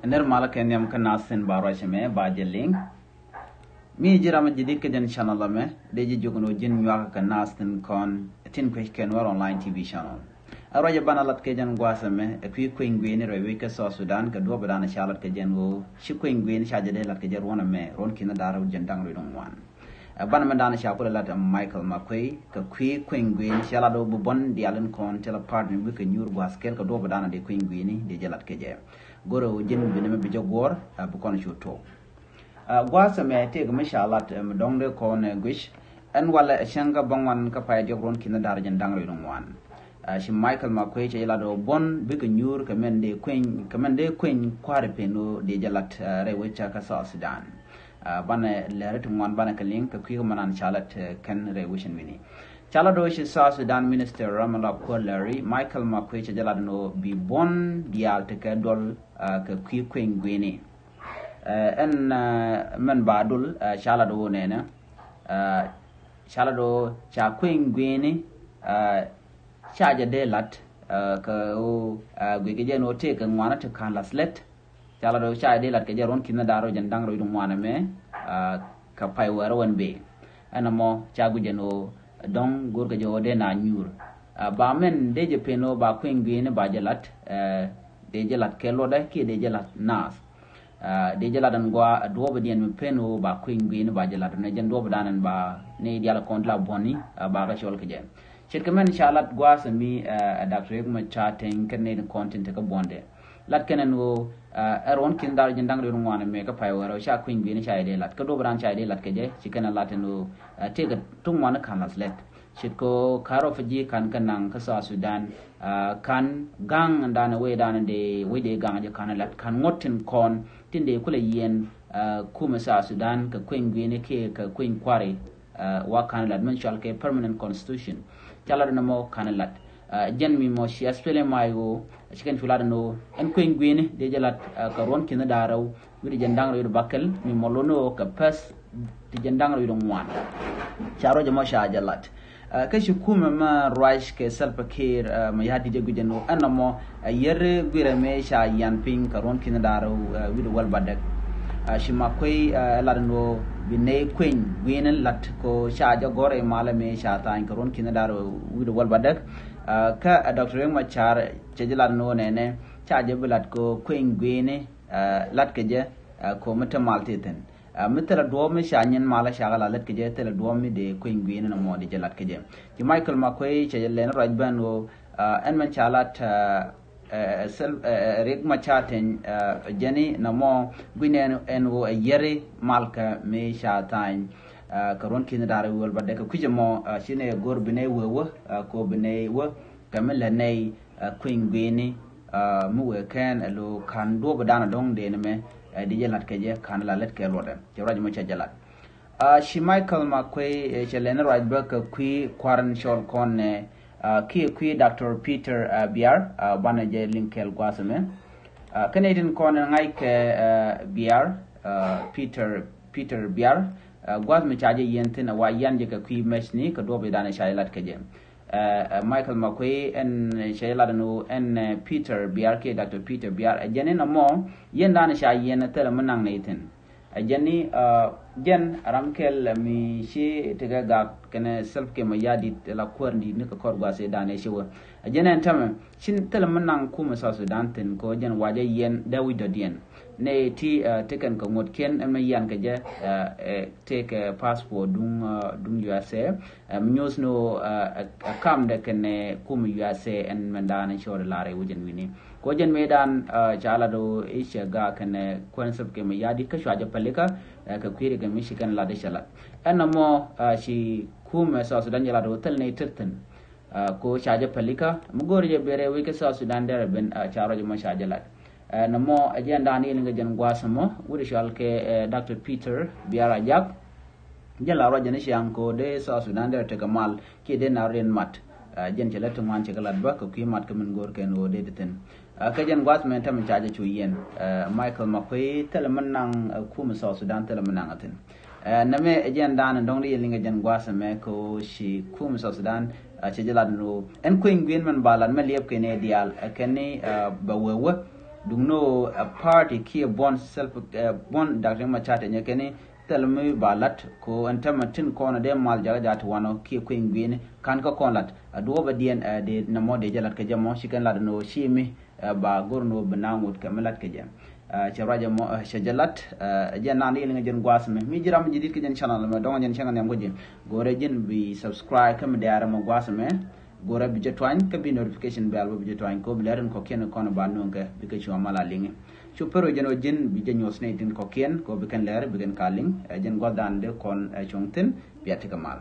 Nirmala kenyam kanasin barashime bajeling. Mi jirama jidik ken channel me deji jogono jin nyaaka kanasin kon tin question war online TV channel. Aroja banalat ke jan gwasame e kwi kwingwini rewe ke so Sudan ke do badana shalat ke jan go shi kwingwini shajade lat ke jar wona me ron kina daro jendang ridon wan. Bana mandana shapula lat Michael Makwe ke kwi kwingwini shalado bubon dialen kon tela partner wi ke nyur gwaskel ke do badana de kwingwini de jalat ke je. Goro jin bineme bijo gor bu kon chuto gwasa me te ga mashallah mdongde kon gwish an wala shanga bangwan ka pay jogron kina dar jan dangro dum wan shi Michael Makwe che lado bon bi ko nyur ka mende kwen kware peno de jalat rewe cha ka South Sudan bana leret mon bana ka link ka kwi manan chalat kan rewe shin wini chala do shi South Sudan Minister Ramallah Larry Michael Makwe che jalad no bi bon dial te ka dol ka kwi kwen gwini en men badul chala do nena chala do cha kwen gwini cha de lat ka o gwi ke no te ka ngwana te kan laslet chala do cha de lat ke jaron kinna daro jan dangro dum wana me ka pay wara won be anamo cha gu jeno don gorga jode na nyur ba men deje peno ba kwingwini ba jalat de jalat kelo da ki de jalat nas de jalat an gwa dobe dien peno ba kwingwini ba jalat ne jen dobe danan ba ne diala kontla boni ba ga shol keje chet kemen inshallah gwa sami dr yegma chatting kene content ka bonde lat kenen wo eron kin dal jendang ru ngwana me ka pay waro sha kwingwini sha ide lat ka do bran sha ide lat keje chikena lateno tega tungwana kanas let chitko karo faji kan kanang ka South Sudan kan gang ndana we dana de we de gang je kan lat kan ngotin kon tinde kula yen kuma South Sudan ka kwingwini ke ka kwing kware wa kan lat men shal ke permanent constitution chala na mo kan lat jen mi mo shi aspele mayo chiken fulada no en kwingwini de jalat ka ron kin daraw wi jendang ru bakkel mi molono ka pas ti jendang ru ngwan charo jamo sha jalat kashi kuma ma rice ke salpa kir ma yadi de gujeno anamo yere gwire me sha yan ping ka ron kin daraw wi wal badak shi makoy ladno binay queen gwinen lat ko sha ja gore mala me sha tan ka ron kin daraw wi wal badak ka Dr. Yengma char chejilat no nene chaje bilat ko queen gwene lat ke je ko mata malteten mitala duomi shanyen mala shagala lat ke je tela duomi de queen gwene no modi je lat ke je ki Michael Makwe chejelen rajban wo en man chalat sel Yengma chaten jeni na mo gwene en wo yeri malka me shatan karon kin dare wol badde ko kujemo shine gor bine wewo ko bine wo kamela nei queen gwini mu we kan lo kan do badana dong de me di jelat ke je kan la let ke lode je rajo mo jalat shi Michael Makwe chelen right back qui quaran shol kon ne qui Dr. Peter Biar bana je linkel gwasame Canadian kon ngai ke Biar Peter Biar gwaz me chaje yentin wa yanje ka kwi meshni ka dobe dana shailat ke jem Michael Makwe en shailat no en Peter Biar ke Dr. Peter Biar ajene na mo yen dana shayen tele menang neitin ajeni jen ramkel mi shi tega ga kene self ke mayadi la korndi ne ka korgwa se dana shiwa ajene tame shin tele menang kuma South Sudan tin ko jen waje yen Dawido dien ne ti teken ko ngot ken em yan ke je take passport dung USA news no kam de ken kum USA en mandana shore lare wujen wini ko jen medan chala do isha ga ken konsep ke me yadi ka shwaje palika ka kwire ke Michigan la de shala enamo shi kum South Sudan yala do tel ne tirtin ko shaje palika mugor je bere wi ke South Sudan der ben charo je mo shaje lat namo agenda ni linga jan gwasamo wuri shal ke Dr. Peter Biara Jak jala roja ne shanko de South Sudan der tegamal ke de na ren mat jen chala to man chagalat ba ko ki mat ke min gor ken o de den ka jan gwas men tam chaje chu yen Michael Makwe teleman nang kuma South Sudan teleman nang atin name agenda na dong ri linga jan gwasame ko shi kuma South Sudan chejala no en queen gwin man balan me liep ke ne dial kene ba wewe dungno a party ki bon self bon Dr. Machate nyakeni telmi balat ko antamatin ko na de mal jaga jatu wano ki ko ngwini kan ko konlat do ba dien de namo de jalat ke jamo shikan lad no shimi ba gorno banangut kamalat ke jam ci raja mo shajalat jannan yi nga jën gwasme mi jiram jidit ke jën channel ma do jën channel ngam jën gore jën bi subscribe kam diara mo gwasme gore bi jetwañ ka bi notification bell bi jetwañ ko bleren ko ken kono ba nonga bi ke ci mala lingi ci pero jeno jën bi jëño snaitin ko ken ko bi ken leer bi ken kaling jën godande kon chongten bi atikamal